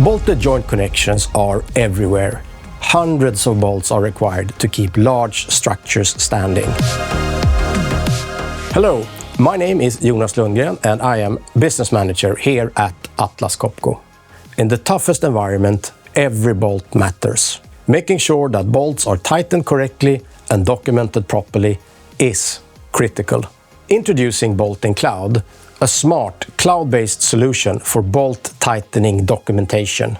Bolted joint connections are everywhere. Hundreds of bolts are required to keep large structures standing. Hello, my name is Jonas Lundgren and I am business manager here at Atlas Copco. In the toughest environment, every bolt matters. Making sure that bolts are tightened correctly and documented properly is critical. Introducing Bolting Cloud, a smart cloud-based solution for bolt tightening documentation.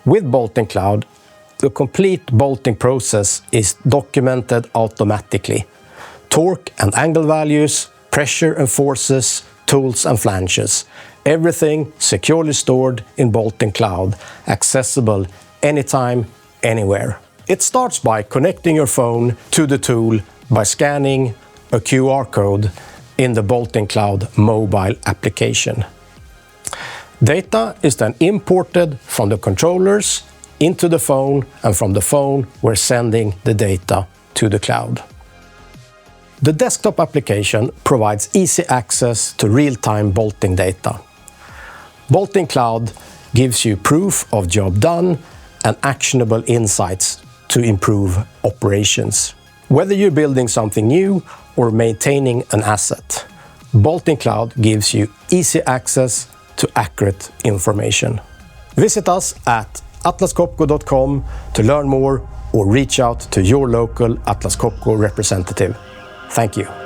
With Bolting Cloud, the complete bolting process is documented automatically. Torque and angle values, pressure and forces, tools and flanges. Everything securely stored in Bolting Cloud, accessible anytime, anywhere. It starts by connecting your phone to the tool by scanning a QR code in the Bolting Cloud mobile application. Data is then imported from the controllers into the phone, and from the phone we're sending the data to the cloud. The desktop application provides easy access to real-time bolting data. Bolting Cloud gives you proof of job done and actionable insights to improve operations. Whether you're building something new or maintaining an asset, Bolting Cloud gives you easy access to accurate information. Visit us at atlascopco.com to learn more or reach out to your local Atlas Copco representative. Thank you.